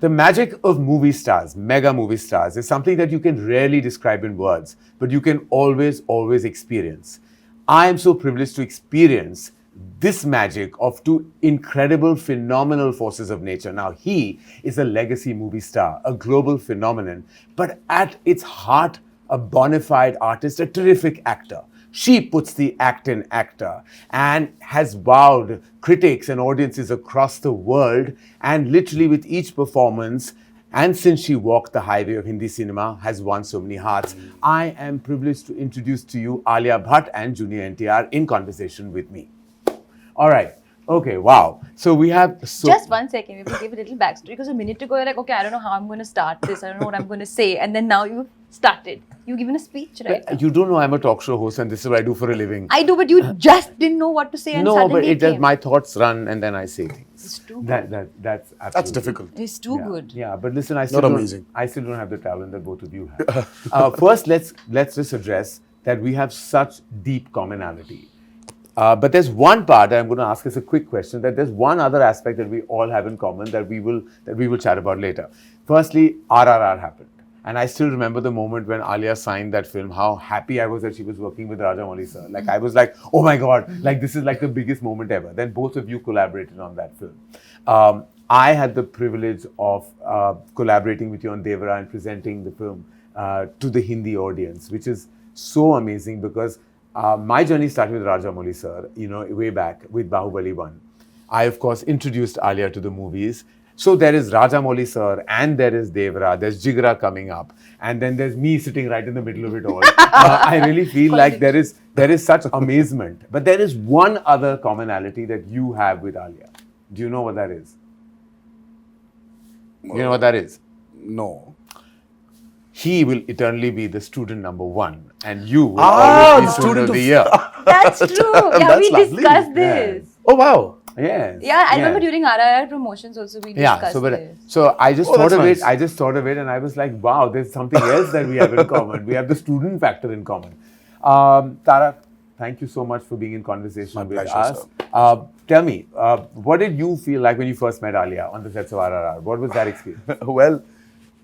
The magic of movie stars, mega movie stars, is something that you can rarely describe in words, but you can always, always experience. I am so privileged to experience this magic of two incredible, phenomenal forces of nature. Now, he is a legacy movie star, a global phenomenon, but at its heart, a bona fide artist, a terrific actor. She puts the act in actor and has wowed critics and audiences across the world, and literally with each performance, and since she walked the highway of Hindi cinema, has won so many hearts. I am privileged to introduce to you Alia Bhatt and Junior NTR in conversation with me. All right. Okay, wow. So we have... Just 1 second, we will give a little backstory, because a minute ago you're like, okay, I don't know how I'm going to start this, I don't know what I'm going to say, and then now you've started. You've given a speech, right? You don't know I'm a talk show host and this is what I do for a living. I do, but you just didn't know what to say and no, suddenly but my thoughts run and then I say things. It's too good. That's absolutely... That's difficult. It's too good. Yeah, but listen, I still amazing. I still don't have the talent that both of you have. First, let's just address that we have such deep commonality. But there's one part that I'm going to ask as a quick question, that there's one other aspect that we all have in common that we will chat about later. Firstly, RRR happened. And I still remember the moment when Alia signed that film, how happy I was that she was working with Rajamouli sir. Like, I was like, oh my God, like this is like the biggest moment ever. Then both of you collaborated on that film. I had the privilege of collaborating with you on Devara and presenting the film to the Hindi audience, which is so amazing because my journey started with Rajamouli sir, way back with Bahubali 1. I, of course, introduced Alia to the movies. So there is Rajamouli sir and there is Devara, there's Jigra coming up, and then there's me sitting right in the middle of it all. I really feel like there is such amazement. But there is one other commonality that you have with Alia. Do you know what that is? You know what that is? No. He will eternally be the student number 1 and you will always be student of the year. That's true. Yeah, That's we lovely. discussed this. Oh, wow. Yes. Yeah, I remember during RRR promotions also we discussed this. So I just thought of nice. it. I just thought of it, and I was like, "Wow, there's something else that we have in common. We have the student factor in common." Tarak, thank you so much for being in conversation My with pleasure, us. Tell me, what did you feel like when you first met Alia on the sets of RRR? What was that experience? Well,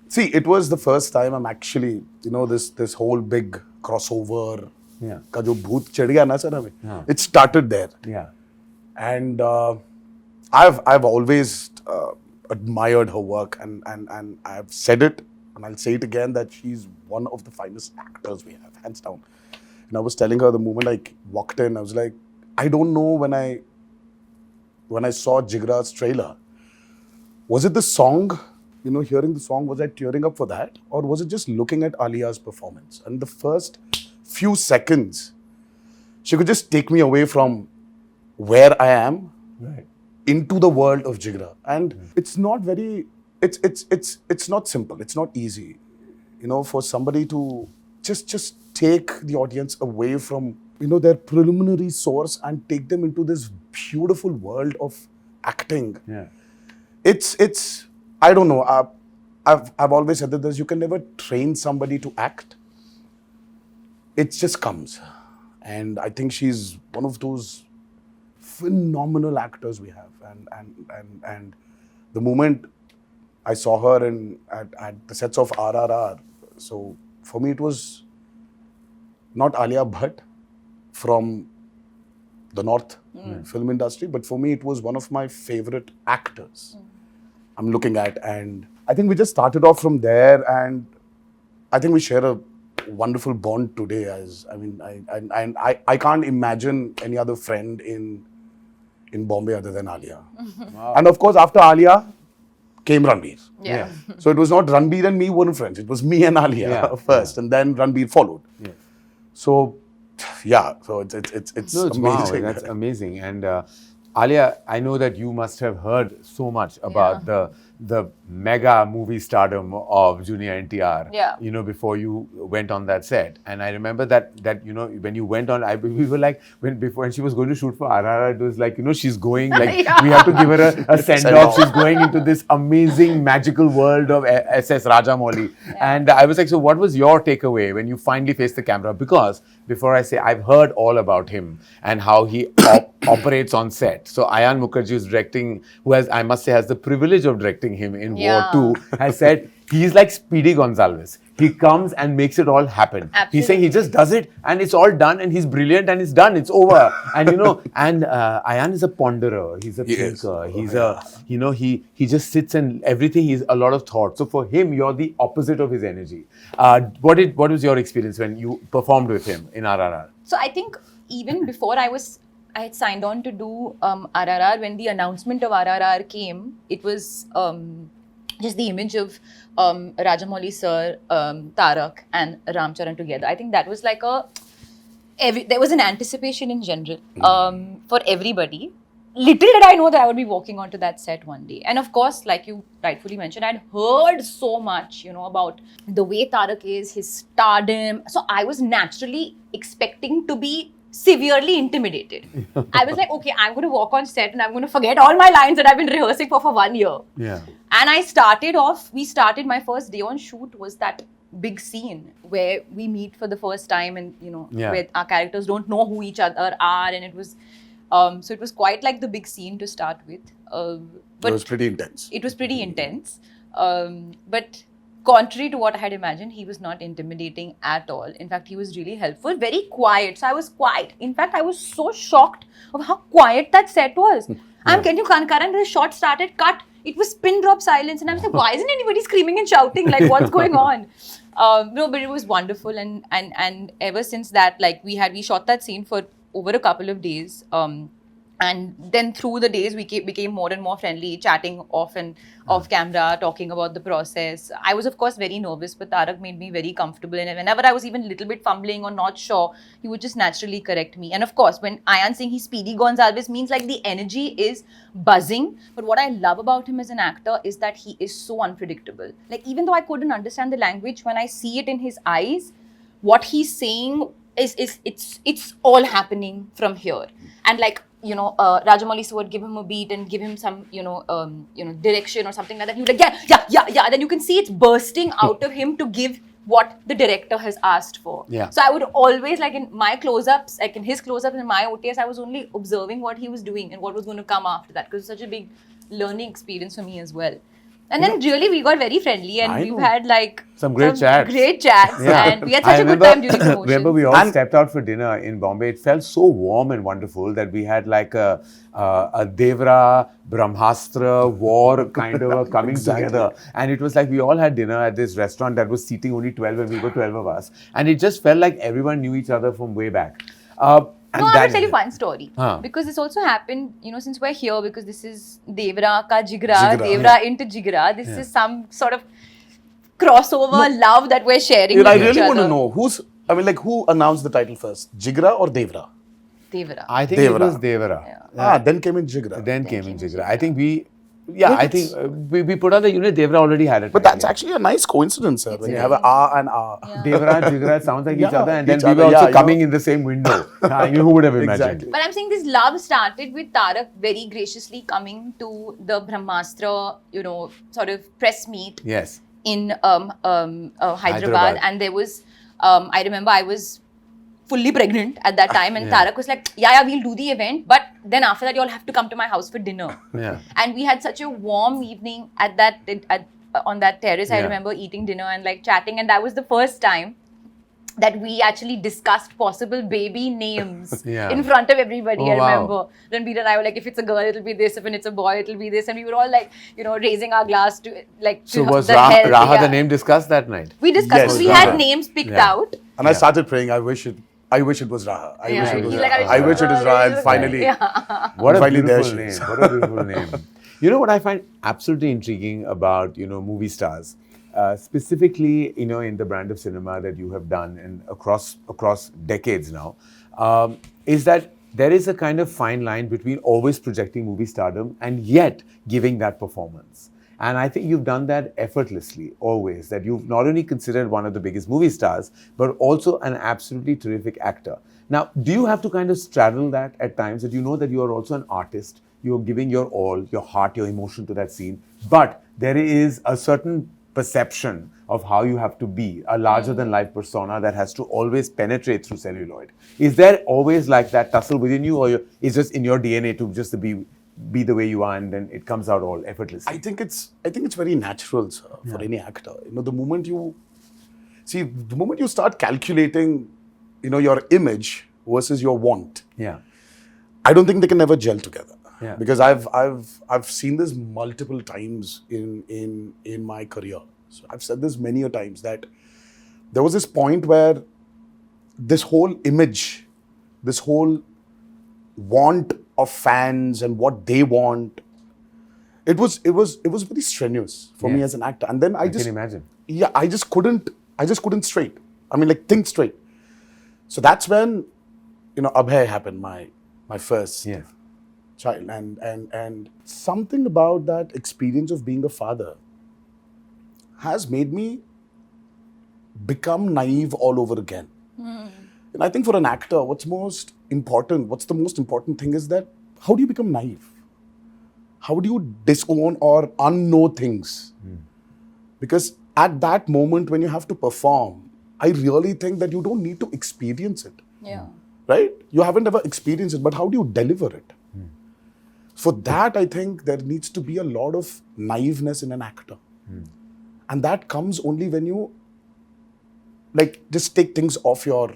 see, it was the first time I'm actually, this whole big crossover. Yeah. Ka jo bhoot chad gaya na sir hame. Yeah. It started there. Yeah. And I've always admired her work, and I've said it, and I'll say it again, that she's one of the finest actors we have, hands down. And I was telling her the moment I walked in, I was like, I don't know when I saw Jigra's trailer, was it the song, hearing the song, was I tearing up for that? Or was it just looking at Alia's performance? And the first few seconds, she could just take me away from where I am into the world of Jigra. And it's not very, it's not simple, it's not easy, for somebody to just take the audience away from, their preliminary source and take them into this beautiful world of acting. Yeah. It's I don't know, I've always said that you can never train somebody to act. It just comes. And I think she's one of those phenomenal actors we have, and the moment I saw her at the sets of RRR, so for me it was not Alia Bhatt from the North film industry, but for me it was one of my favorite actors I'm looking at, and I think we just started off from there, and I think we share a wonderful bond today. I can't imagine any other friend in Bombay other than Alia. Wow. And of course, after Alia came Ranbir. Yeah. So it was not Ranbir and me weren't friends. It was me and Alia first, and then Ranbir followed. Yeah. So, so it's amazing. Wow, that's amazing. And Alia, I know that you must have heard so much about the mega movie stardom of Junior NTR, before you went on that set. And I remember that when you went on, we were like, when she was going to shoot for RRR, it was like, she's going, like, we have to give her a send-off. She's going into this amazing, magical world of SS Rajamouli. Yeah. And I was like, so what was your takeaway when you finally faced the camera? Because before I say, I've heard all about him and how he operates on set. So Ayan Mukherjee is directing, who has, I must say, has the privilege of directing him in Yeah. War 2, has said he's like Speedy Gonzalez. He comes and makes it all happen. He's saying he just does it and it's all done and he's brilliant and it's done, it's over. And and Ayan is a ponderer, he's a thinker, he's he just sits and everything, he's a lot of thought. So for him, you're the opposite of his energy. What was your experience when you performed with him in RRR? So I think even before I had signed on to do RRR, when the announcement of RRR came, it was just the image of Rajamouli sir, Tarak and Ramcharan together. I think that was like there was an anticipation in general for everybody. Little did I know that I would be walking onto that set one day. And of course, like you rightfully mentioned, I'd heard so much, about the way Tarak is, his stardom. So I was naturally expecting to be severely intimidated. I was like, okay, I'm going to walk on set and I'm going to forget all my lines that I've been rehearsing for 1 year. Yeah. And we started my first day on shoot was that big scene where we meet for the first time and, where our characters don't know who each other are. And it was, so it was quite like the big scene to start with. But it was pretty intense. It was pretty intense. But contrary to what I had imagined, he was not intimidating at all. In fact, he was really helpful, very quiet. So I was quiet. In fact, I was so shocked of how quiet that set was. I'm getting Karan, the shot started, cut. It was pin drop silence. And I was like, why isn't anybody screaming and shouting? Like, what's going on? No, but it was wonderful. And ever since that, like we shot that scene for over a couple of days. And then through the days, we became more and more friendly, chatting off camera, talking about the process. I was, of course, very nervous, but Tarak made me very comfortable. And whenever I was even a little bit fumbling or not sure, he would just naturally correct me. And of course, when Ayan saying he's Speedy Gonzalez means like the energy is buzzing. But what I love about him as an actor is that he is so unpredictable. Like, even though I couldn't understand the language, when I see it in his eyes, what he's saying it's all happening from here. And like, Rajamouli sir would give him a beat and give him some, direction or something like that. He would like, yeah. And then you can see it's bursting out of him to give what the director has asked for. Yeah. So I would always, like in my close-ups, like in his close-ups and my OTS, I was only observing what he was doing and what was going to come after that, because it's such a big learning experience for me as well. And then really we got very friendly and we've had like some great chats. And we had such a good time during the motions. Remember we all stepped out for dinner in Bombay. It felt so warm and wonderful that we had like a Devara, Brahmastra, war kind of coming together. And it was like we all had dinner at this restaurant that was seating only 12 and we were 12 of us. And it just felt like everyone knew each other from way back. No, I will tell you one story. Because this also happened, since we're here, because this is Devara ka Jigra, Devara into Jigra. This is some sort of crossover love that we're sharing with I each really other. want to know, who announced the title first? Jigra or Devara? Devara. I think it was Devara. Then came in Jigra. Then came in Jigra. I think we put on the unit, Devara already had it. But that's actually a nice coincidence, sir, when you have an R and R. Yeah. Devara, Jigra sounds like each other, and then we were also coming in the same window. Who would have imagined? Exactly. But I'm saying this love started with Tarak very graciously coming to the Brahmastra, sort of press meet in Hyderabad. And there was, I remember I was fully pregnant at that time, and Tarak was like, yeah, we'll do the event, but then after that you all have to come to my house for dinner. And we had such a warm evening on that terrace. I remember eating dinner and like chatting, and that was the first time that we actually discussed possible baby names in front of everybody. I remember Ranbir and I were like, if it's a girl it'll be this, if it's a boy it'll be this, and we were all like, raising our glass to like so to was the Raha the name discussed that night? We discussed. We had names picked out, and I started praying, I wish it was Raha. I wish it was Raha. I wish it is Raha, and finally. What a beautiful name. What a beautiful name. You know what I find absolutely intriguing about, movie stars, specifically, in the brand of cinema that you have done and across decades now, is that there is a kind of fine line between always projecting movie stardom and yet giving that performance. And I think you've done that effortlessly, always, that you've not only considered one of the biggest movie stars, but also an absolutely terrific actor. Now, do you have to kind of straddle that at times, that you know that you are also an artist, you're giving your all, your heart, your emotion to that scene, but there is a certain perception of how you have to be, a larger than life persona that has to always penetrate through celluloid. Is there always like that tussle within you, or is just in your DNA to just be the way you are, and then it comes out all effortlessly? I think it's very natural, sir, for any actor. The moment you start calculating, your image versus your want, Yeah. I don't think they can never gel together. Yeah. Because I've seen this multiple times in my career. So I've said this many a times that there was this point where this whole image, this whole want of fans and what they want, it was very strenuous for me as an actor. And then I can imagine. Yeah, I just couldn't straight. I mean, like, think straight. So that's when, Abhay happened, my first child, and something about that experience of being a father has made me become naive all over again. And I think for an actor, what's the most important thing is that how do you become naive? How do you disown or unknow things? Because at that moment when you have to perform, I really think that you don't need to experience it. Yeah. Right? You haven't ever experienced it, but how do you deliver it? For that, I think there needs to be a lot of naiveness in an actor. And that comes only when you just take things off your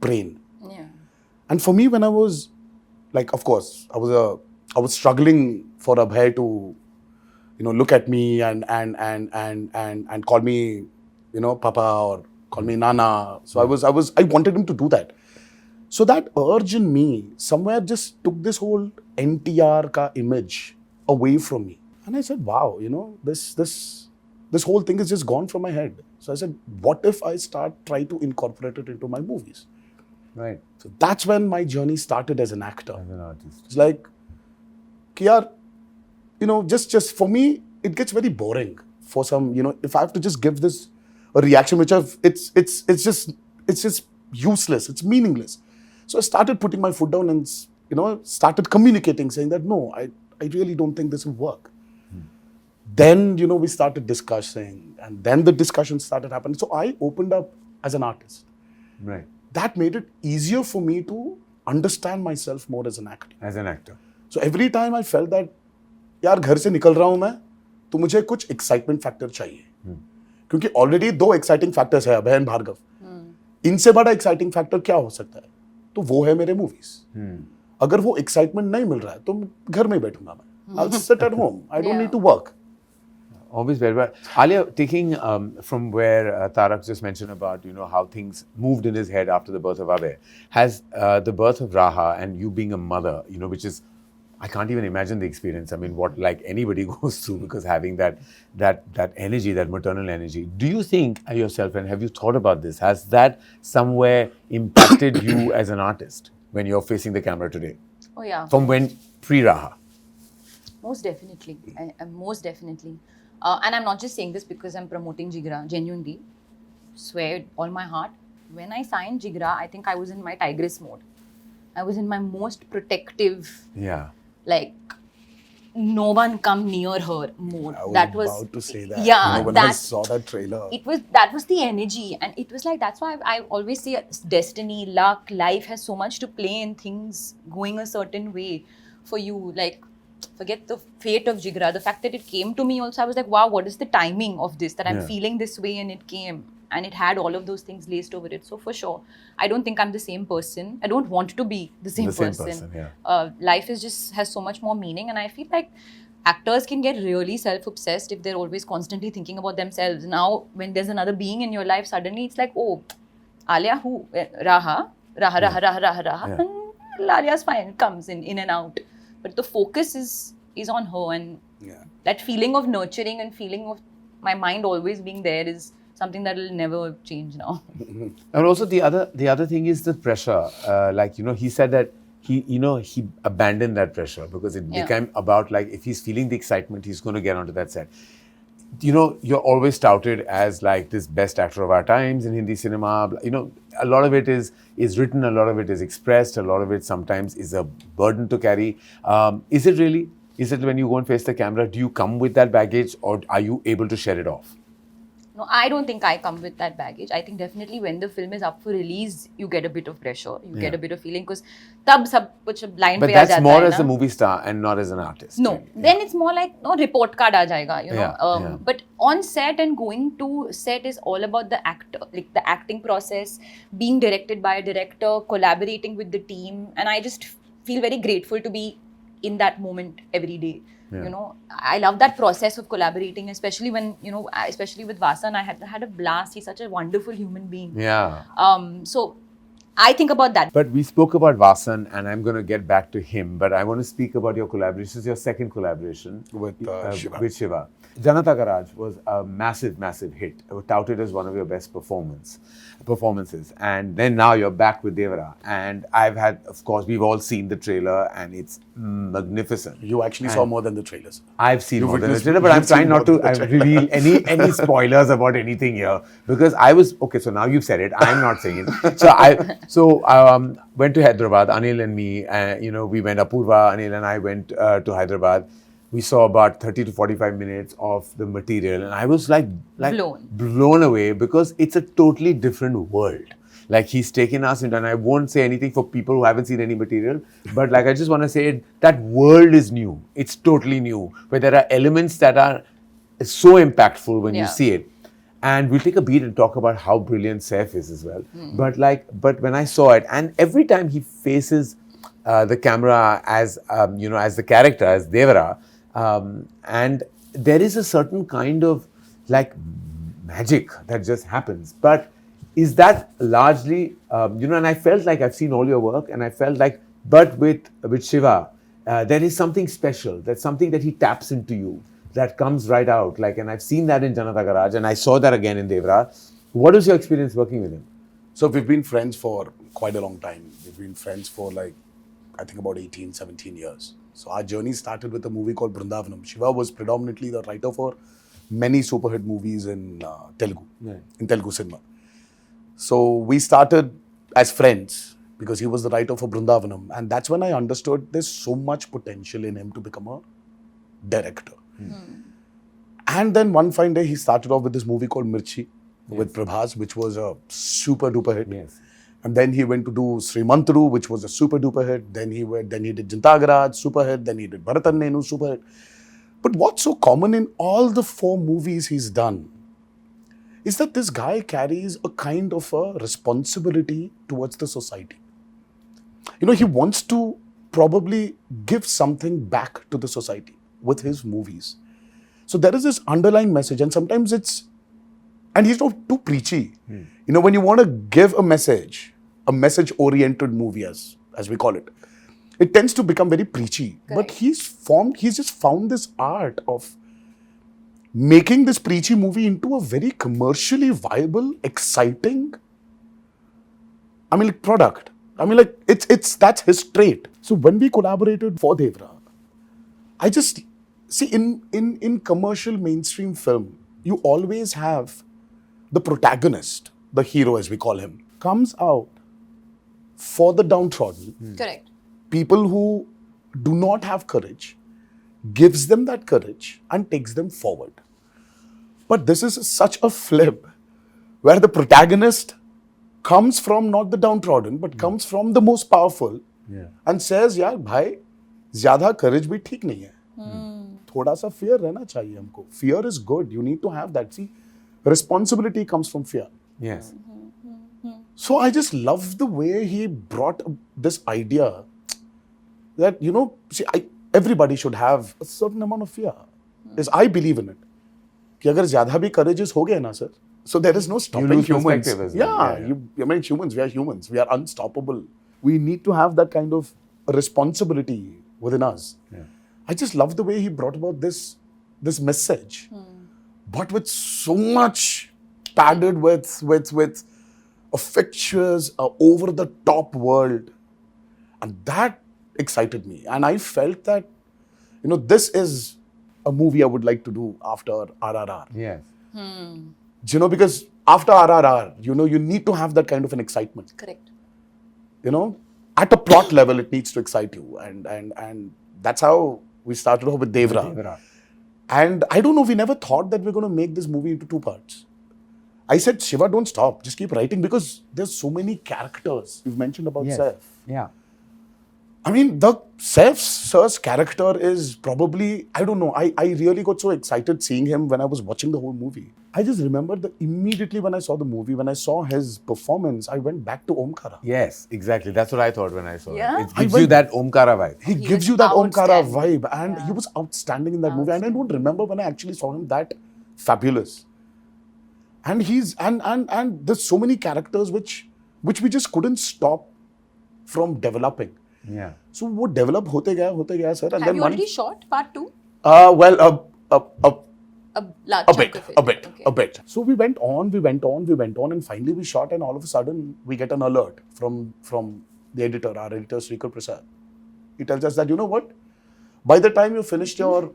brain. Yeah. And for me, when I was of course, I was struggling for Abhay to, look at me and call me, Papa, or call me Nana. So I wanted him to do that. So that urge in me somewhere just took this whole NTR ka image away from me. And I said, wow, this whole thing is just gone from my head. So I said, what if I try to incorporate it into my movies? Right. So that's when my journey started as an actor. As an artist. It's like, just for me, it gets very boring for some, if I have to just give this a reaction, which it's just useless, it's meaningless. So I started putting my foot down and, started communicating, saying that, no, I really don't think this will work. Then, we started discussing, and then the discussion started happening. So I opened up as an artist. Right. That made it easier for me to understand myself more as an actor. As an actor. So every time I felt that, यार घर से निकल रहा हूं मैं, तो मुझे कुछ excitement factor चाहिए. क्योंकि already 2 exciting factors है, अभय और भार्गव. इनसे बड़ा exciting factor क्या हो सकता है? तो वो है मेरे movies. अगर वो excitement नहीं मिल रहा है, तो घर में बैठूंगा मैं. I'll sit at home. I don't need to work. Always very well. Alia, taking from where Tarak just mentioned about, how things moved in his head after the birth of Abhay, has the birth of Raha and you being a mother, which is, I can't even imagine the experience. I mean, what like anybody goes through, because having that energy, that maternal energy. Do you think yourself, and have you thought about this, has that somewhere impacted you as an artist when you're facing the camera today? Oh yeah. From when pre-Raha? Most definitely. Most definitely. And I'm not just saying this because I'm promoting Jigra, genuinely. Swear with all my heart. When I signed Jigra, I think I was in my tigress mode. I was in my most protective, no one come near her mode. I was about to say that. Yeah, when I saw that trailer. That was the energy. And it was like, that's why I always say destiny, luck, life has so much to play in things going a certain way for you. Like, forget the fate of Jigra. The fact that it came to me also, I was like, wow, what is the timing of this? That I'm feeling this way and it came. And it had all of those things laced over it. So for sure, I don't think I'm the same person. I don't want to be the same person. Life has so much more meaning. And I feel like actors can get really self-obsessed if they're always constantly thinking about themselves. Now, when there's another being in your life, suddenly it's like, oh, Alia who? Raha. And Alia's fine, comes in and out. But the focus is on her, and that feeling of nurturing and feeling of my mind always being there is something that will never change now. And also the other thing is the pressure. He said that he abandoned that pressure because it became about like if he's feeling the excitement, he's going to get onto that set. You're always touted as like this best actor of our times in Hindi cinema. A lot of it is written, a lot of it is expressed, a lot of it sometimes is a burden to carry. Is it when you go and face the camera, do you come with that baggage or are you able to shed it off? No, I don't think I come with that baggage. I think definitely when the film is up for release, you get a bit of pressure. You get a bit of feeling because tab sab kuch blind But pe aa that's jata more hai as na. a movie star and not as an artist. No, really. then it's more like no report card aa jayega, you know. Yeah. But on set and going to set is all about the actor, like the acting process, being directed by a director, collaborating with the team, and I just feel very grateful to be in that moment every day. Yeah. You know, I love that process of collaborating, especially when, you know, especially with Vasan, I had a blast. He's such a wonderful human being. Yeah. So I think about that. But we spoke about Vasan, and I'm going to get back to him. But I want to speak about your collaboration. This is your second collaboration With Shiva. With Shiva. Janata Garage was a massive, massive hit. It was touted as one of your best performances. And then now you're back with Devara. And I've had, of course, we've all seen the trailer, and it's magnificent. You actually saw more than the trailers. I've seen more than the witnessed- trailer, but I'm you've seen trying not more to than the trailer. reveal any spoilers about anything here, because I was okay. So now you've said it. I'm not saying it. So I went to Hyderabad. Anil and me, we went. Apurva, Anil and I went to Hyderabad. We saw about 30 to 45 minutes of the material, and I was like blown away, because it's a totally different world. Like, he's taken us into, and I won't say anything for people who haven't seen any material, but like, I just want to say that world is new. It's totally new, where there are elements that are so impactful when you see it. And we'll take a beat and talk about how brilliant Saif is as well. But when I saw it, and every time he faces the camera as the character, as Devara, and there is a certain kind of like magic that just happens. But is that largely, and I felt like I've seen all your work, and I felt like, but with Shiva, there is something special. That's something that he taps into you, that comes right out. Like, and I've seen that in Janata Garage, and I saw that again in Devara. What was your experience working with him? So we've been friends for quite a long time. We've been friends for I think about 18, 17 years. So our journey started with a movie called Brindavanam. Shiva was predominantly the writer for many super hit movies in Telugu, in Telugu cinema. So we started as friends because he was the writer for Brindavanam. And that's when I understood there's so much potential in him to become a director. And then one fine day, he started off with this movie called Mirchi with Prabhas, which was a super duper hit. Yes. And then he went to do Srimantru, which was a super duper hit. Then he did Janata Garage, super hit. Then he did Bharatan Nenu, super hit. But what's so common in all the 4 movies he's done is that this guy carries a kind of a responsibility towards the society. He wants to probably give something back to the society with his movies. So there is this underlying message, and sometimes and he's not too preachy. When you want to give a message-oriented movie, as we call it, it tends to become very preachy. Correct. But he's just found this art of making this preachy movie into a very commercially viable, exciting, product. That's his trait. So when we collaborated for Devara, I just see in commercial mainstream film, you always have the protagonist, the hero as we call him, comes out for the downtrodden. Correct. People who do not have courage, gives them that courage and takes them forward. But this is such a flip where the protagonist comes from not the downtrodden, but comes from the most powerful and says, yaar, bhai, zyada courage bhi theek nahi hai. Thoda sa fear rehna chahiye humko. Fear is good. You need to have that. See, responsibility comes from fear. Yes. So I just love the way he brought this idea that, everybody should have a certain amount of fear. Yes, I believe in it. Ki agar zyada bhi courageous ho gaye na, sir, so there is no stopping lose humans. perspective as well. Humans, we are humans. We are unstoppable. We need to have that kind of responsibility within us. Yeah. I just love the way he brought about this message, but with so much padded with a fictitious, over-the-top world. And that excited me. And I felt that, this is a movie I would like to do after RRR. Yes. Because after RRR, you need to have that kind of an excitement. Correct. At a plot level, it needs to excite you. And that's how we started off with Devara. And I don't know, we never thought that we're going to make this movie into 2 parts. I said, Shiva, don't stop. Just keep writing because there's so many characters. You've mentioned about Saif. Yeah. I mean, the Saif sir's character is probably, I don't know, I really got so excited seeing him when I was watching the whole movie. I just remember that immediately when I saw the movie, when I saw his performance, I went back to Omkara. Yes, exactly. That's what I thought when I saw Yeah? it. It gives you that Omkara vibe. He He gives was you that Omkara outstanding. vibe, and he was outstanding in that movie. And I don't remember when I actually saw him that fabulous. And he's and there's so many characters which we just couldn't stop from developing. Yeah. So वो develop होते गया sir. And Have then you already shot part 2? well, A large a chunk bit, of it. Okay. a bit. So we went on, and finally we shot, and all of a sudden we get an alert from the editor, our editor Srikar Prasad. He tells us that, you know what? By the time you finished your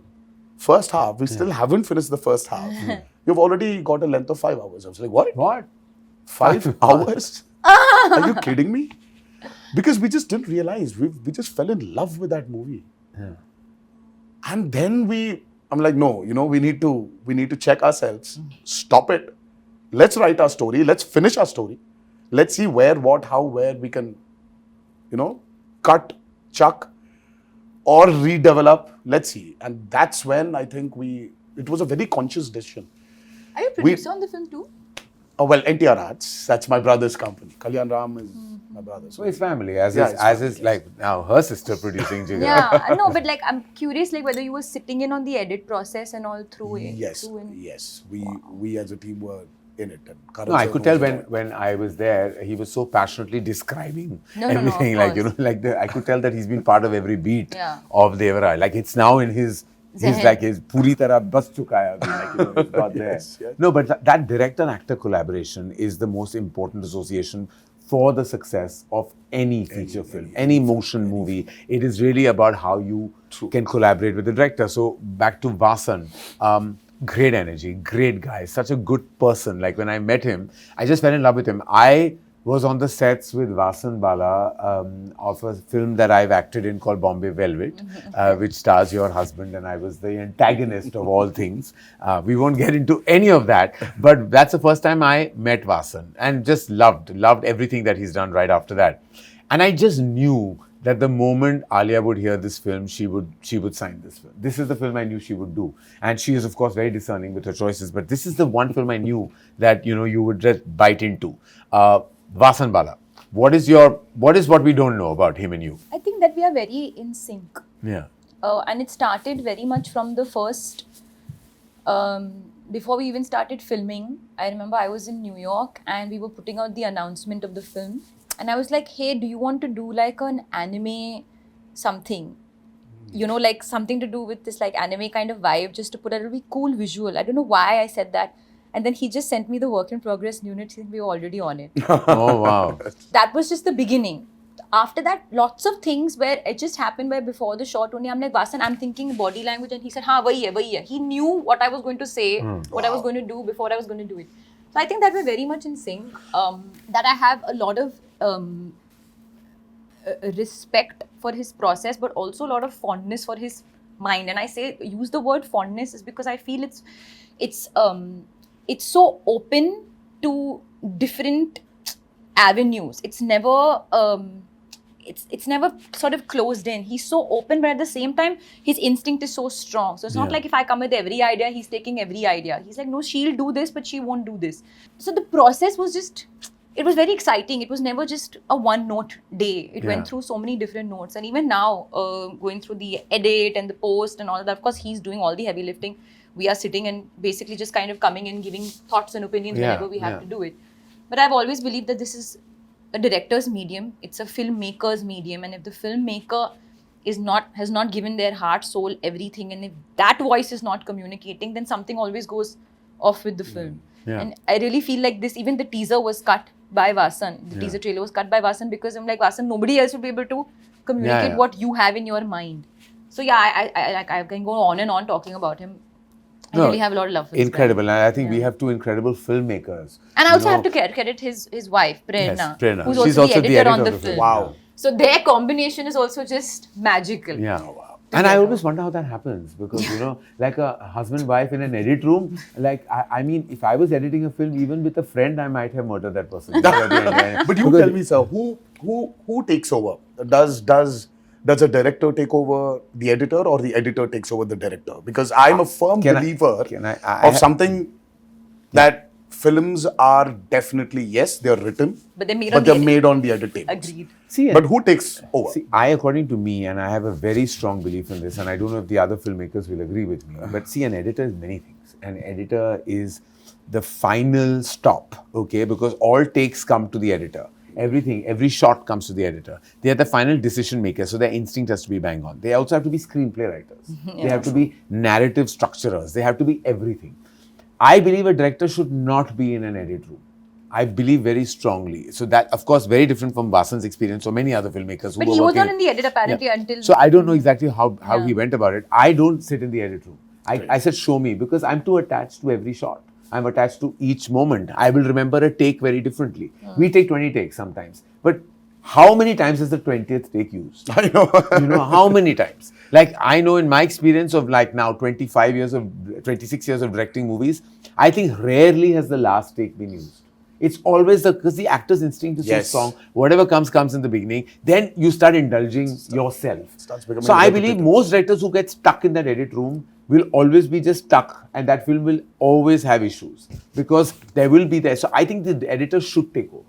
first half, we still haven't finished the first half. You've already got a length of 5 hours. I was like, what? What? 5 hours? Are you kidding me? Because we just didn't realize. We just fell in love with that movie. Yeah. And then I'm like, no, we need to check ourselves. Stop it. Let's write our story. Let's finish our story. Let's see where, what, how, where we can, cut, chuck, or redevelop. Let's see. And that's when I think it was a very conscious decision. Are you a producer on the film too? Oh, well, NTR Arts, that's my brother's company. Kalyan Ram is my brother. So it's family, as Yeah, is, it's as family, is like now her sister producing Jigra. Yeah, no, but like I'm curious, like whether you were sitting in on the edit process and all through it. Yes, through and- yes. We as a team were in it. And Karan No, I Johar could tell was there. when I was there, he was so passionately describing No, of everything. course. I could tell that he's been part of every beat Yeah. of Devara. Like it's now in his Zehen. puri tarah bas chuka hai abhi, it's got there. Yes, yes. No, but that director and actor collaboration is the most important association for the success of any feature film, any motion movie. It is really about how you can collaborate with the director. So back to Vasan. Great energy, great guy, such a good person. Like when I met him, I just fell in love with him. I was on the sets with Vasan Bala of a film that I've acted in called Bombay Velvet, which stars your husband, and I was the antagonist of all things. We won't get into any of that, but that's the first time I met Vasan and just loved everything that he's done right after that. And I just knew that the moment Alia would hear this film, she would sign this film. This is the film I knew she would do. And she is, of course, very discerning with her choices. But this is the one film I knew that, you would just bite into. Vasan Bala, what is what we don't know about him and you? I think that we are very in sync. Yeah. And it started very much from the first, before we even started filming. I remember I was in New York and we were putting out the announcement of the film. And I was like, hey, do you want to do like an anime something? Like something to do with this like anime kind of vibe, just to put a really cool visual. I don't know why I said that. And then he just sent me the work in progress unit. We were already on it. Oh, wow. That was just the beginning. After that, lots of things where it just happened where before the shot only, I'm like, Vasan, I'm thinking body language. And he said, wahi hai. He knew what I was going to say, what I was going to do before I was going to do it. So I think that we're very much in sync. That I have a lot of respect for his process, but also a lot of fondness for his mind. And I use the word fondness is because I feel it's so open to different avenues. It's never it's never sort of closed in. He's so open, but at the same time, his instinct is so strong. So it's not like if I come with every idea, he's taking every idea. He's like, no, she'll do this, but she won't do this. So the process was it was very exciting. It was never just a one-note day. It went through so many different notes. And even now, going through the edit and the post and all of that, of course, he's doing all the heavy lifting. We are sitting and basically just kind of coming and giving thoughts and opinions whenever we have to do it. But I've always believed that this is a director's medium. It's a filmmaker's medium. And if the filmmaker has not given their heart, soul, everything, and if that voice is not communicating, then something always goes off with the film. Yeah. And I really feel like even the teaser was cut by Vasan. The teaser trailer was cut by Vasan because I'm like, Vasan, nobody else will be able to communicate what you have in your mind. So I can go on and on talking about him. I really have a lot of love for this Incredible. guy. And I think we have two incredible filmmakers. And I also have to credit his wife, Prerna, Yes, Prerna. who's She's also the editor on the film. Wow. So their combination is also just magical. Yeah. And I always wonder how that happens because, like a husband-wife in an edit room, like, I mean, if I was editing a film, even with a friend, I might have murdered that person. But you tell me, sir, who takes over? Does a director take over the editor or the editor takes over the director? Because I'm a firm believer of something that films are definitely, yes, they're written, but they're made on the edit tables. Agreed. But who takes over? See, according to me, and I have a very strong belief in this, and I don't know if the other filmmakers will agree with me, but see, an editor is many things. An editor is the final stop, okay? Because all takes come to the editor. Everything, every shot comes to the editor. They are the final decision maker, so their instinct has to be bang on. They also have to be screenplay writers. They have to be narrative structurers. They have to be everything. I believe a director should not be in an edit room. I believe very strongly. So that, of course, very different from Vasan's experience or many other filmmakers who But were he was working not in the edit apparently until... So I don't know exactly how he went about it. I don't sit in the edit room. I said, show me, because I'm too attached to every shot. I'm attached to each moment. I will remember a take very differently. We take 20 takes sometimes. But how many times is the 20th take used? I know. How many times? Like, I know in my experience of like now 26 years of directing movies, I think rarely has the last take been used. It's always because the actor's instinct is so strong. Whatever comes in the beginning. Then you start indulging yourself. So I believe most directors who get stuck in that edit room will always be just stuck, and that film will always have issues because there will be there. So I think the editor should take over.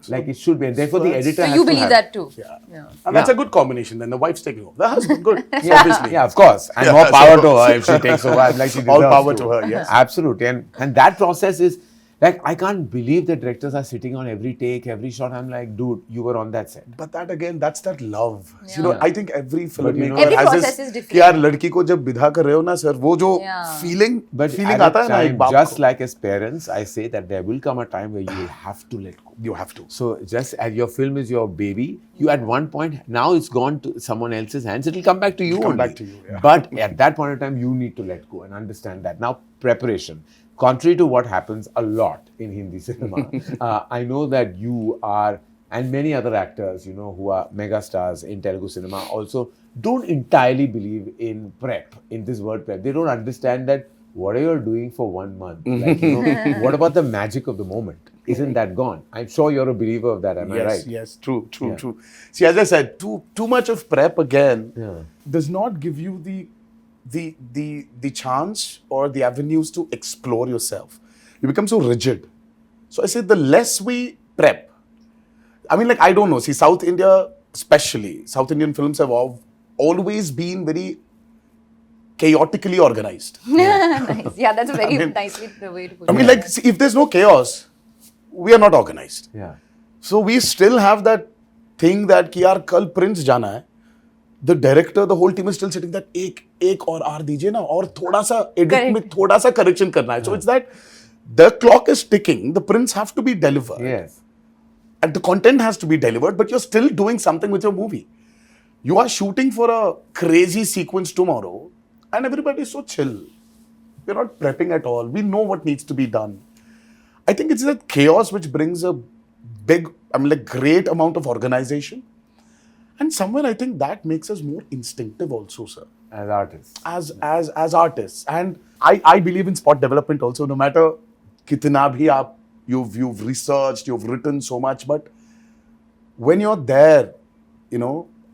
Like it should be, and therefore the editor has to. So you believe that too? Yeah. And that's a good combination. Then the wife's taking over. The husband, good. Obviously. Yeah, of course. And more power to her if she takes over. Like she deserves all power to her. Yes. Absolutely. And that process is like, I can't believe that directors are sitting on every take, every shot. I'm like, dude, you were on that set. But that again, that's that love. I think every filmmaker every has process this. is different. कि यार लड़की को जब विदा कर रहे हो ना सर, वो जो feeling आता है ना एक बाप को. Just like as parents, I say that there will come a time where you will have to let go. You have to. So just as your film is your baby, you at one point, now it's gone to someone else's hands, it'll come back to you. But at that point in time, you need to let go and understand that. Now, preparation. Contrary to what happens a lot in Hindi cinema, I know that you are, and many other actors, who are mega stars in Telugu cinema also don't entirely believe in prep, in this word prep. They don't understand that what are you doing for 1 month? Like, what about the magic of the moment? Isn't that gone? I'm sure you're a believer of that, am I right? Yes, true. See, as I said, too much of prep again does not give you the chance or the avenues to explore yourself. You become so rigid. So I say the less we prep, I mean, like, I don't know. See, South India, especially, South Indian films have always been very chaotically organized. Nice. Yeah, that's a very nicely the way to put it. I mean, like, see, if there's no chaos, we are not organized. Yeah. So we still have that thing that कि यार कल Prince जाना है. The director, the whole team is still sitting that एक और R दीजिए ना और थोड़ा सा edit में थोड़ा सा correction करना है. So it's that the clock is ticking. The prints have to be delivered. Yes. And the content has to be delivered, but you're still doing something with your movie. You are shooting for a crazy sequence tomorrow, and everybody is so chill. We're not prepping at all. We know what needs to be done. I think it's that chaos which brings a great amount of organization. And somewhere I think that makes us more instinctive also, sir. As artists. As artists. And I believe in spot development also, no matter kitna bhi you've researched, you've written so much, but when you're there,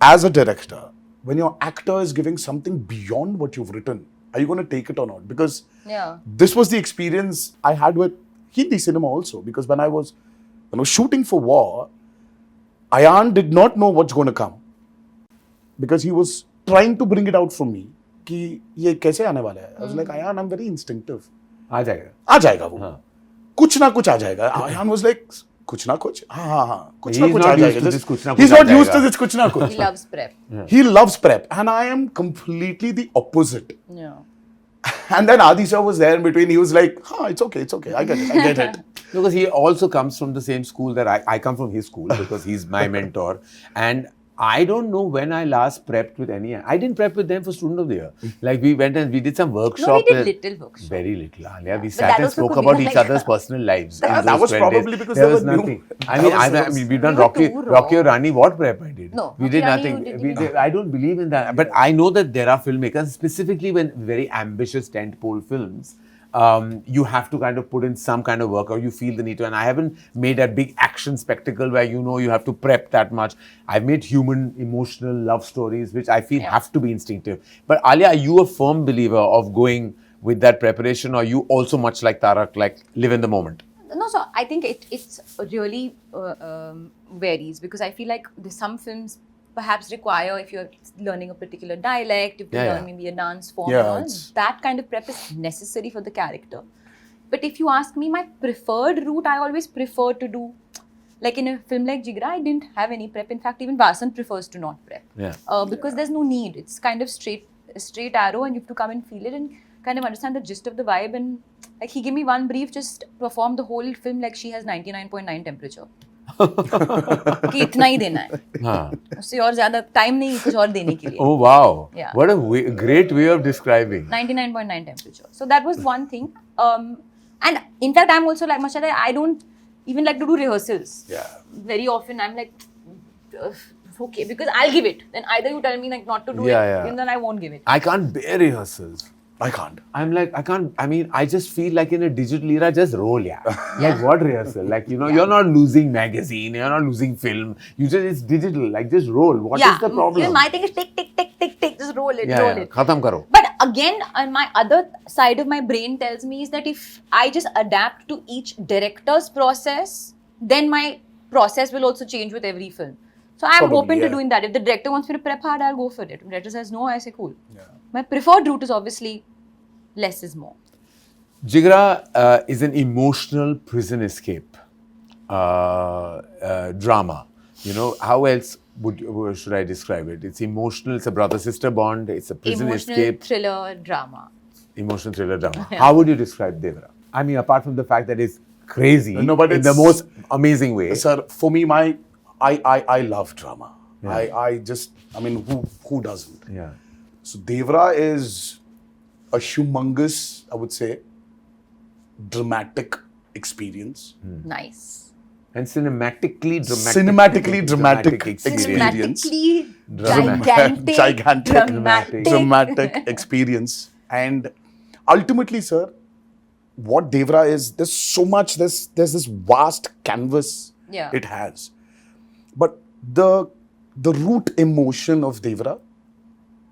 as a director, when your actor is giving something beyond what you've written, are you going to take it or not? Because this was the experience I had with Hindi cinema also. Because when I was shooting for War, Ayan did not know what's going to come. Because he was trying to bring it out from me. कि ये कैसे आने वाला है? I was like, Ayan, I'm very instinctive. आ जाएगा वो. हाँ. कुछ ना कुछ आ जाएगा. Ayan was like, कुछ ना कुछ? हाँ. कुछ ना कुछ आ जाएगा. He's not used to this कुछ ना कुछ. He loves prep. He loves prep. And I am completely the opposite. Yeah. And then Adi sir was there in between. He was like, it's okay. I get it. Because he also comes from the same school that I come from his school because he's my mentor. And I don't know when I last prepped with any. I didn't prep with them for Student of the Year. Like we went and we did some workshop. No, we did little workshop. Very little, Alia. We But sat that and also spoke could be about like- each other's personal lives. in That those was 12 probably days. because there they was were new. nothing. I That mean, was- we've done We were Rocky too Rocky raw. or Rani. What prep I did? No, we Rocky did Rani nothing. you didn't even- I don't believe in that. But I know that there are filmmakers, specifically when very ambitious tentpole films. You have to kind of put in some kind of work, or you feel the need to. And I haven't made a big action spectacle where you have to prep that much. I've made human, emotional love stories, which I feel have to be instinctive. But Alia, are you a firm believer of going with that preparation, or you also much like Tarak, like live in the moment? No, so I think it's really varies, because I feel like there's some films perhaps require, if you're learning a particular dialect, if you Yeah, learn yeah. maybe a dance form, Yeah, and all, it's- that kind of prep is necessary for the character. But if you ask me, my preferred route, I always prefer to do, like in a film like Jigra, I didn't have any prep. In fact, even Vasan prefers to not prep. Yeah. Because there's no need. It's kind of straight arrow, and you have to come and feel it and kind of understand the gist of the vibe. And like he gave me one brief, just perform the whole film like she has 99.9 temperature. कि इतना ही देना है, हाँ. उससे और ज्यादा time नहीं कुछ और देने के लिए. Oh wow! Yeah. What a great way of describing. 99.9 temperature. So that was one thing. And in fact, I'm also like Mashallah, I don't even like to do rehearsals. Yeah. Very often, I'm like, okay, because I'll give it. Then either you tell me like not to do Yeah, it, yeah. and then I won't give it. I can't bear rehearsals. I can't. I'm like, I can't, I mean, I just feel like in a digital era, just roll, yeah. Like what rehearsal? Like, you're not losing magazine, you're not losing film. It's digital, like just roll. What is the problem? You know, my thing is tick, tick, tick, tick, tick, just roll it, yeah, roll yeah. it. Khatam karo. But again, on my other side of my brain tells me is that if I just adapt to each director's process, then my process will also change with every film. So I'm Probably, open to yeah. doing that. If the director wants me to prep hard, I'll go for it. If the director says no, I say cool. Yeah. My preferred route is obviously less is more. Jigra is an emotional prison escape drama. How else should I describe it? It's emotional, it's a brother-sister bond, it's a prison Emotional escape. thriller drama. Emotional thriller drama. How would you describe Devara? I mean, apart from the fact that it's crazy No, but in the it's- most amazing way. Sir, for me, I love drama. Yeah. I mean, who doesn't? Yeah. So Devara is a humongous, I would say, dramatic experience. Nice. And cinematically dramatic experience. Cinematically Gigantic, dramatic. dramatic experience. And ultimately, sir, what Devara is, there's so much, there's this vast canvas Yeah. it has. But the root emotion of Devara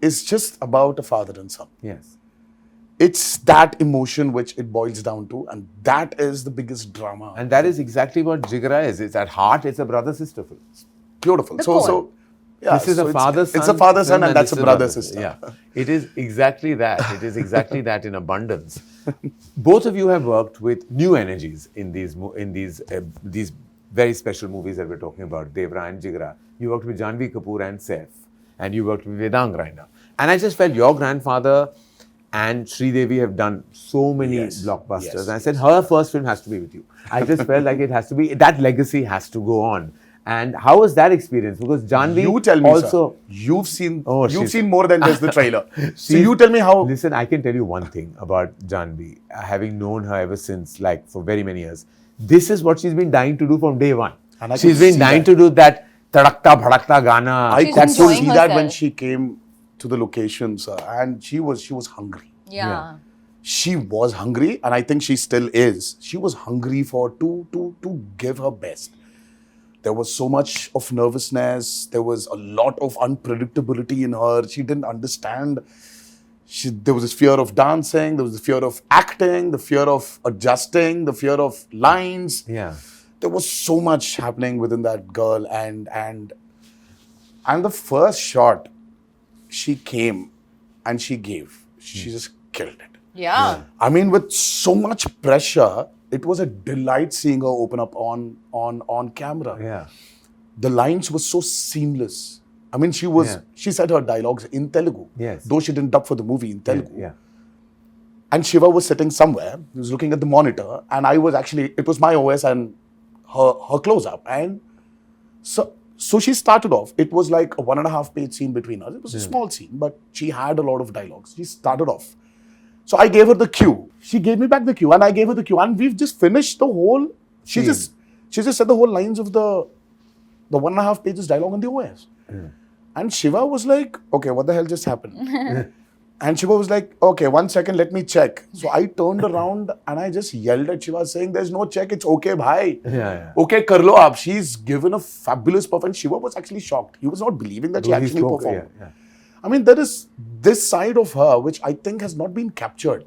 is just about a father and son. Yes. It's that emotion which it boils down to, and that is the biggest drama. And that is exactly what Jigra is. It's at heart, it's a brother-sister film. Beautiful. The So core. yeah, This is so a father-son. It's a father-son, film and that's this a is brother-sister. Yeah, it is exactly that. It is exactly that in abundance. Both of you have worked with new energies in these very special movies that we're talking about, Devara and Jigra. You worked with Janvi Kapoor and Saif, and you worked with Vedang Raina. And I just felt your grandfather and Sridevi have done so many Yes, blockbusters. yes, And I said, her first film has to be with you. I just felt like it has to be, that legacy has to go on. And how was that experience? Because Janvi You tell me, also... sir. You've seen she's- seen more than just the trailer. So She's- you tell me how. Listen, I can tell you one thing about Janvi. Having known her ever since, like for very many years, this is what she's been dying to do from day one. And I She's could been see dying that. to do that tadakta bhadakta Gana. I She's could enjoying see that when herself. she came to the location, sir, and she was hungry. Yeah. She was hungry, and I think she still is. She was hungry to give her best. There was so much of nervousness. There was a lot of unpredictability in her. She didn't understand. There was this fear of dancing. There was the fear of acting. The fear of adjusting. The fear of lines. Yeah. There was so much happening within that girl, and the first shot, she came and she gave. She just killed it. Yeah. I mean, with so much pressure, it was a delight seeing her open up on camera. Yeah. The lines were so seamless. I mean, Yeah. she said her dialogues in Telugu. Yes. Though she didn't dub for the movie in Telugu. Yeah. And Shiva was sitting somewhere. He was looking at the monitor, and it was my OS and her close up. And So she started off, it was like a 1.5 page scene between us. It was a small scene, but she had a lot of dialogues. She started off. So I gave her the cue. She gave me back the cue and I gave her the cue. And we've just finished the whole, she just said the whole lines of the 1.5 pages dialogue on the OS. And Shiva was like, okay, what the hell just happened? And Shiva was like, okay, 1 second, let me check. So I turned around and I just yelled at Shiva saying, there's no check, it's okay, bhai. Okay, kar lo aap. She's given a fabulous performance. Shiva was actually shocked. He was not believing that she actually performed. I mean, there is this side of her which I think has not been captured.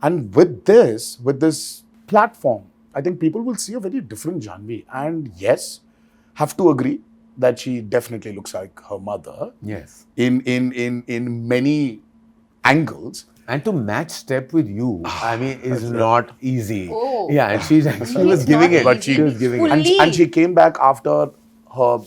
And with this platform, I think people will see a very different Janhvi. And yes, have to agree that she definitely looks like her mother. Yes. In many angles. And to match step with you, I mean, is not easy. Oh. Yeah, and she was giving it. But she was giving it. And she came back after her.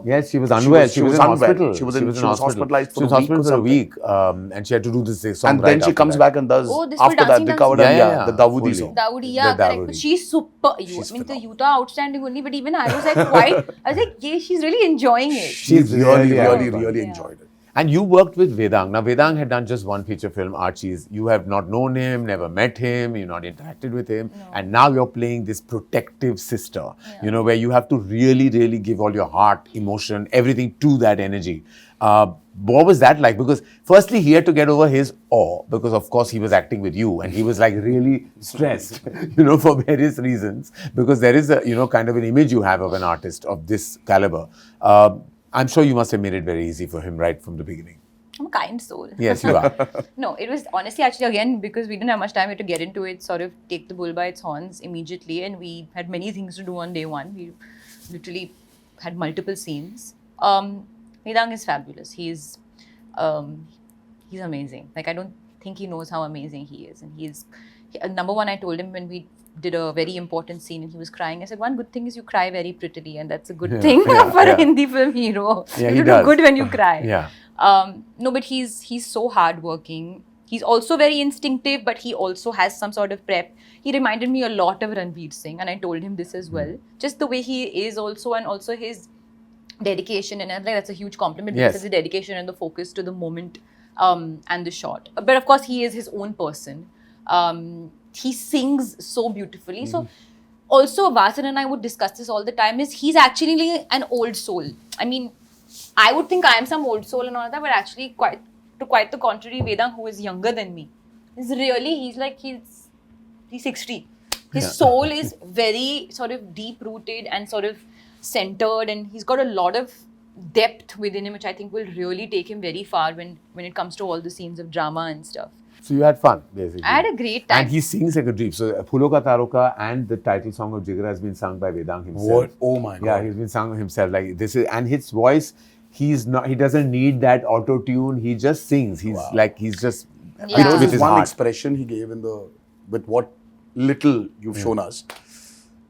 Yes, she was unwell. She was in hospital. She was hospitalized for a week. And she had to do this song. And then she comes back and does after that the Kavadam, the Dawoodi song. Dawoodi, yeah, correct. But she's super. I mean, the Yuta outstanding only. But even I was like, yeah, she's really enjoying it. She's really enjoyed it. And you worked with Vedang. Now, Vedang had done just one feature film, Archie's. You have not known him, never met him, you've not interacted with him. No. And now you're playing this protective sister, where you have to really, really give all your heart, emotion, everything to that energy. What was that like? Because firstly, he had to get over his awe because, of course, he was acting with you and he was like really stressed, for various reasons. Because there is a, kind of an image you have of an artist of this caliber. I'm sure you must have made it very easy for him right from the beginning. I'm a kind soul. Yes, you are. No, it was honestly actually again because we didn't have much time, we had to get into it, sort of take the bull by its horns immediately, and we had many things to do on day one. We literally had multiple scenes. Vedang is fabulous. He's amazing. Like, I don't think he knows how amazing he is. And number one, I told him when we did a very important scene and he was crying. I said, one good thing is you cry very prettily, and that's a good thing for a Hindi film hero. Yeah, you do good when you cry. Yeah. No, but he's so hardworking. He's also very instinctive, but he also has some sort of prep. He reminded me a lot of Ranveer Singh, and I told him this as well. Just the way he is also, and also his dedication, and I think that's a huge compliment because it's the dedication and the focus to the moment and the shot. But of course, he is his own person. He sings so beautifully. So also Vasan and I would discuss this all the time, is he's actually an old soul. I mean, I would think I am some old soul and all that, but actually quite the contrary, Vedang, who is younger than me, is really, he's 60. His soul is very sort of deep rooted and sort of centered, and he's got a lot of depth within him, which I think will really take him very far when it comes to all the scenes of drama and stuff. So you had fun, basically. I had a great time. And he sings like a dream. So Phulo Ka Taroka and the title song of Jigra has been sung by Vedang himself. What? Oh my God. Yeah, he's been sung himself. Like this is, and his voice, he doesn't need that auto tune. He just sings. He's just with his one heart. expression he gave with what little you've shown us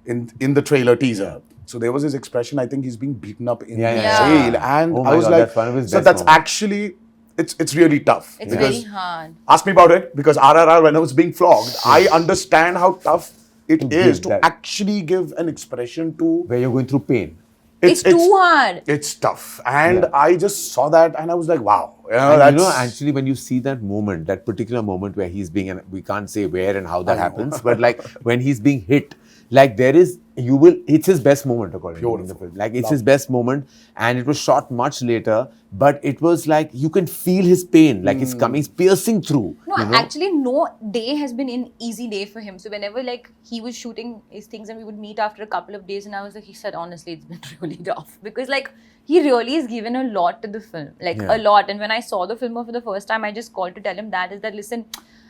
in the trailer teaser. So there was his expression. I think he's being beaten up in jail, and I was like, so that's actually. It's really tough. It's very hard. Ask me about it, because RRR, when I was being flogged, I understand how tough it is to actually give an expression to... Where you're going through pain. It's too hard. It's tough. And I just saw that and I was like, wow. Actually, when you see that moment, that particular moment where he's being, and we can't say where and how that happens, but like when he's being hit, like it's his best moment according to the film. Like it's his best moment, and it was shot much later, but it was like you can feel his pain, like it's coming, it's piercing through. No, actually no day has been an easy day for him. So whenever like he was shooting his things and we would meet after a couple of days, and I was like, he said, honestly, it's been really tough, because like he really has given a lot to the film, like a lot. And when I saw the film for the first time, I just called to tell him that listen,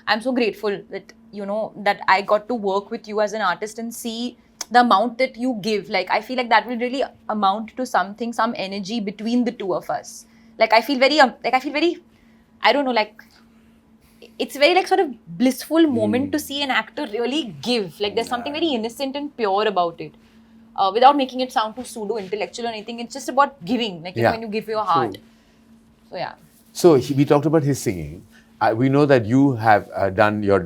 I'm so grateful that, that I got to work with you as an artist and see the amount that you give. Like, I feel like that will really amount to something, some energy between the two of us. Like, I feel very, I don't know, like, it's very like sort of blissful moment to see an actor really give. Like, there's something very innocent and pure about it. Without making it sound too pseudo-intellectual or anything, it's just about giving, like, when you give your heart. So, yeah. So, we talked about his singing. we know that you have done your,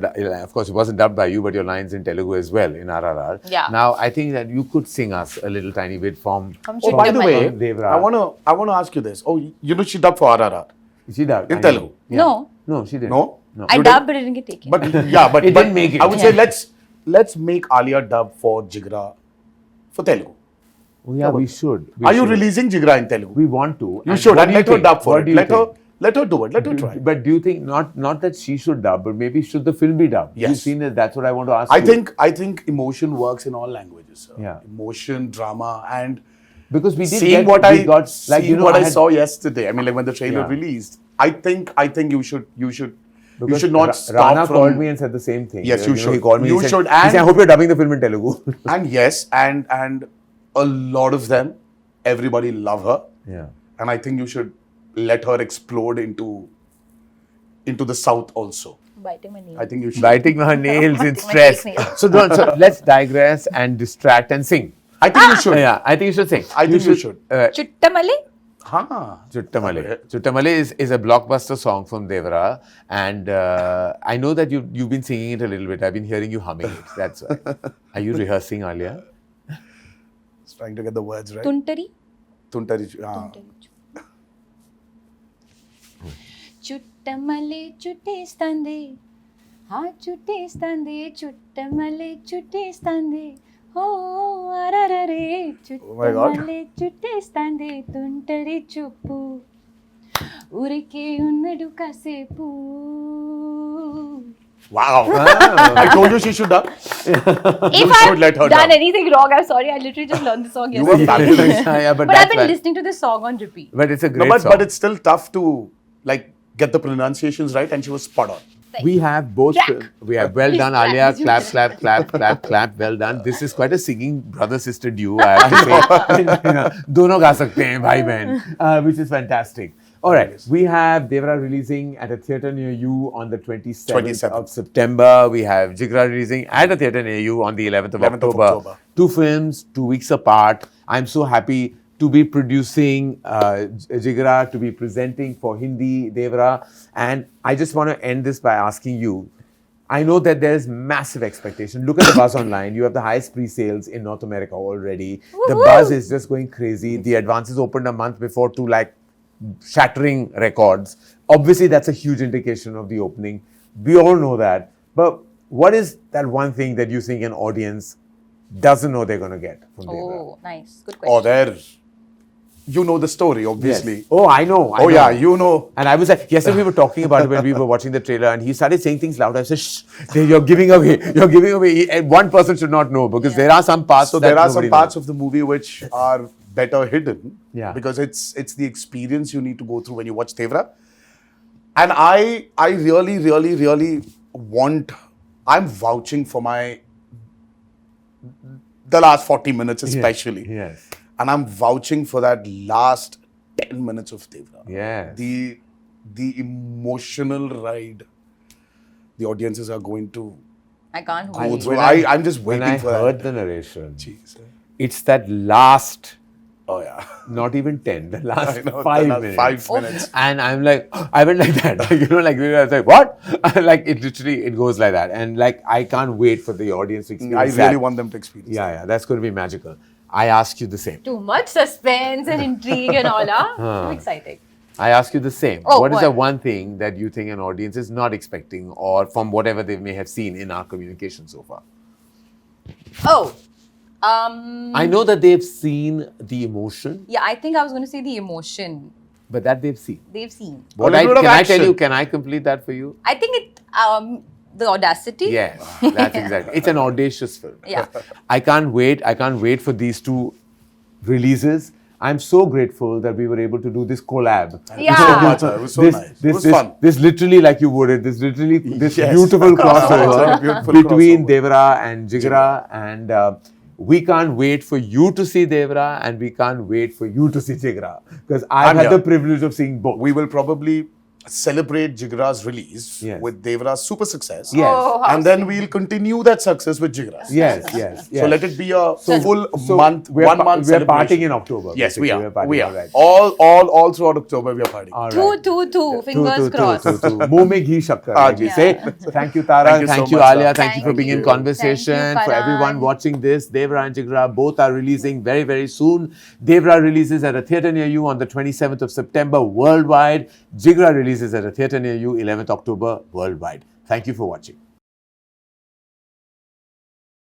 of course, it wasn't dubbed by you, but your lines in Telugu as well in RRR. Yeah. Now, I think that you could sing us a little tiny bit from. Oh, by the way, Devara. I wanna ask you this. Oh, you know she dubbed for RRR She dubbed in I know. Telugu. Yeah. No, she didn't. No? No. I You dubbed, but it didn't get taken. But yeah, but It didn't make it. I would say let's make Alia dub for Jigra for Telugu. Oh, yeah, we should. Are you releasing Jigra in Telugu? We want to. You And should, what and do you let her think? dub for What it. do you Let her do it. Let her try. But do you think not that she should dub, but maybe should the film be dubbed? Yes. You've seen it. That's what I want to ask you. I think emotion works in all languages. Sir. Yeah. Emotion, drama, and because we did seeing get, what we got, like, seeing you know, what I had- saw yesterday. I mean, like when the trailer Yeah. released. I think you should because not stop Rana from. called me and said the same thing. Yes, you know, should. He called me. You he said, should, He said, I and- hope you're dubbing the film in Telugu. And yes, and a lot of them, everybody love her, Yeah. and I think you should let her explode into the south also. Biting my nail. I think you should. Biting her nails in Biting my stress. fake nails. So let's digress and distract and sing. I think you should. Yeah, I think you should sing. I think you should. Chuttamale? Huh. Chuttamale. Chuttamale is a blockbuster song from Devara, and I know that you've been singing it a little bit. I've been hearing you humming it. That's why. Are you rehearsing, Alia? Just trying to get the words right. Tuntari? Tuntari. చుట్టమలే చుట్టేస్తాంది ఆ చుట్టేస్తాంది చుట్టమలే చుట్టేస్తాంది ఓ అరరరే my God. చుట్టమలే చుట్టేస్తాంది తుంటరి చూపు ఊరికే ఉన్నడు కాసేపు Wow. I told you she should dub. If should let her I've done dub. anything wrong, I'm sorry. I literally just learned the song You were yesterday. fabulous. Yeah, but But I've that's been why- listening to this song on repeat. But it's a No, great song. but it's still tough to like get the pronunciations right, and she was spot on. We have both. Jack. We have well Please done, clap, Alia. please Clap, clap, clap, clap, clap. Well done. This is quite a singing brother-sister duo, I have to say. Dono ga sakte hain, bhai behan, which is fantastic. All right, we have Devara releasing at a theatre near you on the 27th of September. We have Jigra releasing at a theatre near you on the 11th of 11th of October. October. 2 films, 2 weeks apart. I'm so happy to be producing Jigra, to be presenting for Hindi, Devara. And I just want to end this by asking you, I know that there is massive expectation. Look at the buzz online. You have the highest pre-sales in North America already. The Woohoo! buzz is just going crazy. The advances opened a month before to like shattering records. Obviously, that's a huge indication of the opening. We all know that. But what is that one thing that you think an audience doesn't know they're going to get from Devara? Oh, nice. Good question. Oh, there. You know the story, obviously. Yes. Oh, I know. I Oh know. yeah, you know. And I was like, yesterday we were talking about it when we were watching the trailer, and he started saying things loud. I said, "Shh, you're giving away. You're giving away." And one person should not know because there are some parts. So that there are some nobody parts knows. of the movie which are better hidden. Yeah. Because it's the experience you need to go through when you watch Devara. And I really want. I'm vouching for the last 40 minutes especially. Yes. And I'm vouching for that last 10 minutes of Devara. Yes. The emotional ride the audiences are going to I can't go wait. through. I'm just when waiting I for heard that. the narration, Jeez. it's that last, Oh yeah. not even 10, the last I know, 5 the last minutes. 5 minutes. And I'm like, I went like that. Like, I was like, what? Like, it literally, it goes like that. And like, I can't wait for the audience to experience I really that. want them to experience that. Yeah, that's going to be magical. I ask you the same. Too much suspense and intrigue and all. Too exciting. I ask you the same. Oh, What is what? the one thing that you think an audience is not expecting, or from whatever they may have seen in our communication so far? Oh. I know that they've seen the emotion, Yeah, I think I was going to say the emotion. but that they've seen. They've seen. What little bit of can I tell action. you? Can I complete that for you? I think the audacity. Yes, that's exactly. It's an audacious film. Yeah. I can't wait. I can't wait for these 2 releases. I'm so grateful that we were able to do this collab. Yeah. So much. It was so nice. It was fun. This literally, like you worded, this Yes. beautiful It's a crossover beautiful between crossover. Devara and Jigra, and we can't wait for you to see Devara, and we can't wait for you to see Jigra, because I've I'm had here. the privilege of seeing both. We will probably celebrate Jigra's release Yes. with Devara's super success. Yes. Oh, how And then we'll continue that success with Jigra's. Yes, yes, yes. So let it be a full So month, we're 1 month we're celebration. partying in October. Yes, we basically. are. We're partying, We are. all right. All throughout October we are partying. All Two, right. two, two. Fingers crossed. Muh mein ghee shakkar, like we Yeah. say. Thank you, Tara. Thank you Thank so you, much, Alia. sir. Thank you for being in Thank you. conversation. Thank you, For everyone Karan. watching this, Devara and Jigra both are releasing very, very soon. Devara releases at a theatre near you on the 27th of September worldwide. Jigra releases at a theatre near you 11th October worldwide. Thank you for watching.